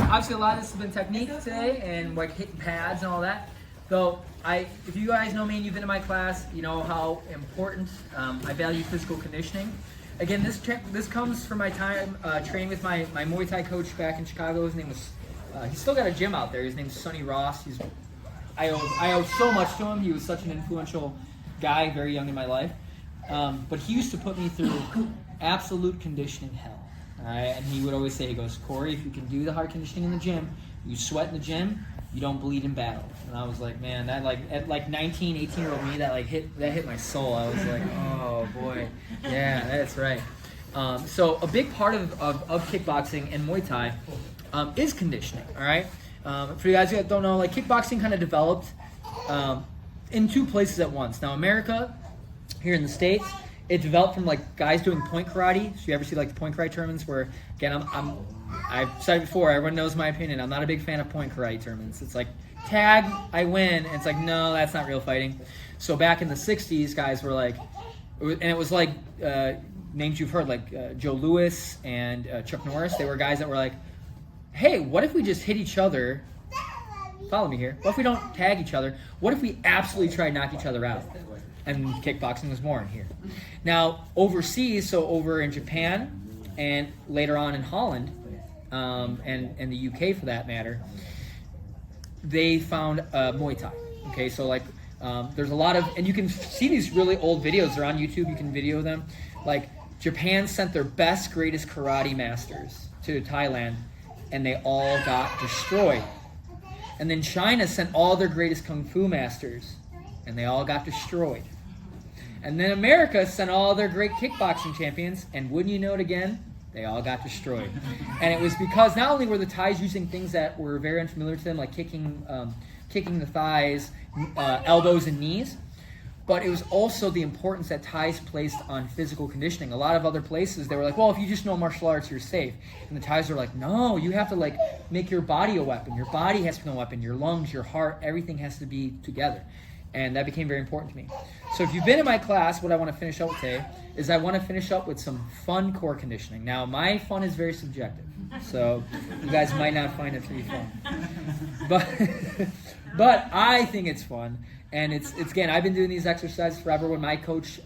obviously a lot of this has been technique today and like hitting pads and all that. Though if you guys know me and you've been in my class, you know how important I value physical conditioning. Again, this comes from my time training with my Muay Thai coach back in Chicago. His name was, he's still got a gym out there. His name's Sonny Ross. I owe so much to him. He was such an influential guy, very young in my life. But he used to put me through absolute conditioning hell. All right? And he would always say, he goes, Corey, if you can do the hard conditioning in the gym, you sweat in the gym, you don't bleed in battle. And I was like, man, that at 19, 18-year-old me, that hit my soul. I was like, oh boy, yeah, that's right. So a big part of kickboxing and Muay Thai is conditioning. All right. For you guys that don't know, like kickboxing kind of developed in two places at once. Now America, here in the States, it developed from like guys doing point karate. So you ever see like the point karate tournaments where, again, I've said it before, everyone knows my opinion. I'm not a big fan of point karate tournaments. It's like, tag, I win. And it's like, no, that's not real fighting. So back in the 60s, guys were like, and it was like names you've heard, like Joe Louis and Chuck Norris. They were guys that were like, hey, what if we just hit each other? Follow me here. What if we don't tag each other? What if we absolutely try to knock each other out? And kickboxing was born here. Now, overseas, so over in Japan and later on in Holland, and the UK for that matter, they found Muay Thai. Okay, so like there's a lot of, and you can see these really old videos. They're on YouTube. You can video them. Like Japan sent their best, greatest karate masters to Thailand, and they all got destroyed. And then China sent all their greatest kung fu masters, and they all got destroyed. And then America sent all their great kickboxing champions, and wouldn't you know it again, they all got destroyed. And it was because not only were the Thais using things that were very unfamiliar to them, like kicking the thighs, elbows, and knees, but it was also the importance that Thais placed on physical conditioning. A lot of other places, they were like, well, if you just know martial arts, you're safe. And the Thais were like, no, you have to like make your body a weapon. Your body has to be a weapon. Your lungs, your heart, everything has to be together. And that became very important to me. So if you've been in my class, what I want to finish up with today is I want to finish up with some fun core conditioning. Now, my fun is very subjective, so you guys might not find it to be fun. But I think it's fun. And it's again, I've been doing these exercises forever. When my coach,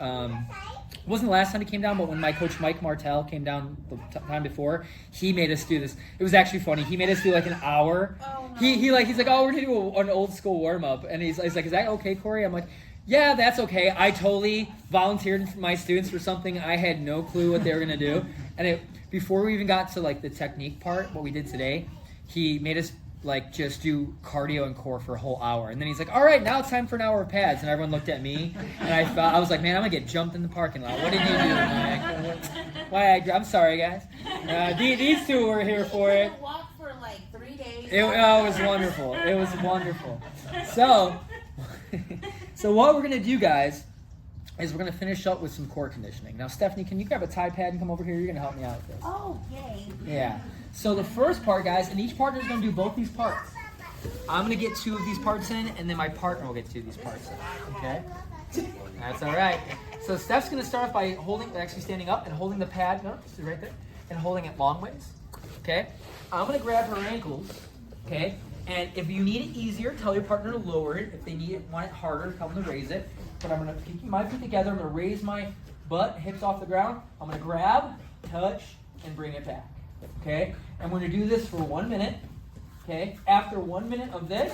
wasn't the last time he came down, but when my coach Mike Martel came down the time before, he made us do this. It was actually funny. He made us do like an hour. Oh, no. He's like, oh, we're gonna do an old school warm up, and he's like, is that okay, Corey? I'm like, yeah, that's okay. I totally volunteered for my students for something I had no clue what they were gonna do, and before we even got to like the technique part, what we did today, he made us like just do cardio and core for a whole hour, and then he's like, all right, now it's time for an hour of pads, and everyone looked at me, and I was like, man, I'm gonna get jumped in the parking lot. What did you do, Mike? I'm sorry, guys. These two were here for it. I walked for like 3 days. It was wonderful. It was wonderful. So what we're gonna do, guys, is we're gonna finish up with some core conditioning. Now, Stephanie, can you grab a Tide pad and come over here? You're gonna help me out with this. Oh, yay. Yeah. So the first part, guys, and each partner is going to do both these parts. I'm going to get 2 of these parts in, and then my partner will get 2 of these parts in. Okay? That's all right. So Steph's going to start off by actually standing up and holding the pad. No, just right there. And holding it long ways. Okay? I'm going to grab her ankles. Okay? And if you need it easier, tell your partner to lower it. If they want it harder, tell them to raise it. But I'm going to keep my feet together. I'm going to raise my butt, hips off the ground. I'm going to grab, touch, and bring it back. Okay, and we're going to do this for 1 minute. Okay, after 1 minute of this,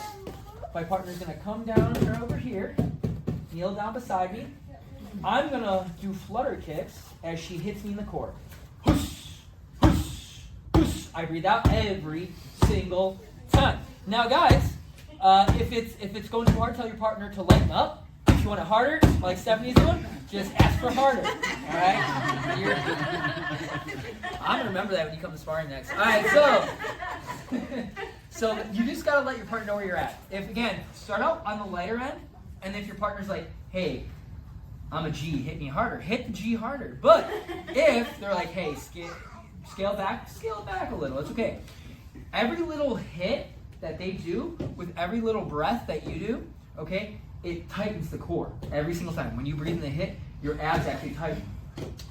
my partner's going to come down over here, kneel down beside me. I'm going to do flutter kicks as she hits me in the core. Whoosh, whoosh, whoosh. I breathe out every single time. Now, guys, if it's going too hard, tell your partner to lighten up. If you want it harder, like Stephanie's doing, just ask for harder. All right? I'm going to remember that when you come to sparring next. All right, so you just got to let your partner know where you're at. If, again, start out on the lighter end, and if your partner's like, hey, I'm a G, hit me harder, hit the G harder. But if they're like, hey, scale it back a little. It's okay. Every little hit that they do, with every little breath that you do, okay, it tightens the core every single time. When you breathe in the hit, your abs actually tighten.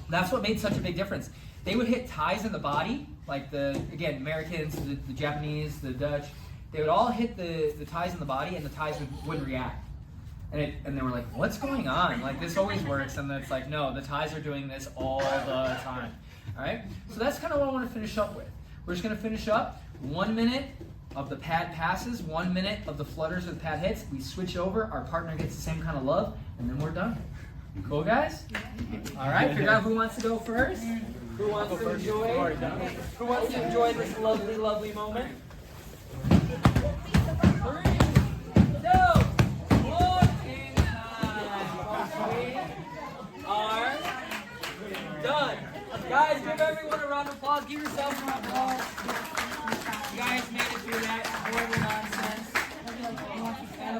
That's what made such a big difference. They would hit ties in the body, like again, Americans, the Japanese, the Dutch, they would all hit the ties in the body, and the ties wouldn't react. And they were like, what's going on? Like, this always works. And it's like, no, the ties are doing this all the time. All right? So that's kind of what I want to finish up with. We're just going to finish up 1 minute of the pad passes, 1 minute of the flutters with pad hits. We switch over. Our partner gets the same kind of love, and then we're done. Cool, guys? All right. Figure out who wants to go first. Who wants to enjoy? Who wants to enjoy this lovely, lovely moment? 3, 2, 1, and we are done. Guys, give everyone a round of applause. Give yourself a round of applause. You guys made it through that horrible nonsense. And a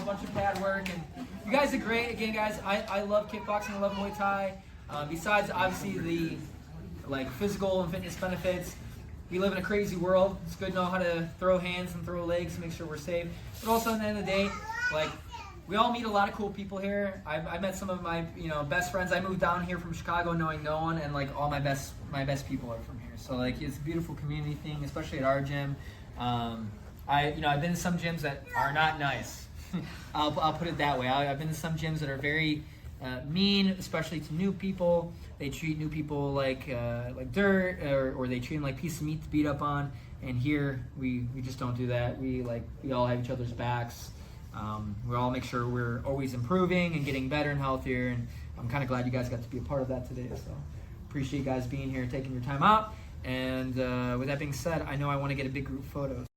bunch of pad work. And you guys are great. Again, guys, I love kickboxing. I love Muay Thai. Besides, obviously, the physical and fitness benefits, we live in a crazy world. It's good to know how to throw hands and throw legs to make sure we're safe. But also, at the end of the day, we all meet a lot of cool people here. I met some of my best friends. I moved down here from Chicago knowing no one, and all my best people are from here. So it's a beautiful community thing, especially at our gym. I've been to some gyms that are not nice. I'll put it that way. I've been to some gyms that are very mean, especially to new people. They treat new people like dirt, or they treat them like piece of meat to beat up on. And here we just don't do that. We all have each other's backs. We all make sure we're always improving and getting better and healthier. And I'm kind of glad you guys got to be a part of that today. So appreciate you guys being here, taking your time out. And with that being said, I know I want to get a big group photo.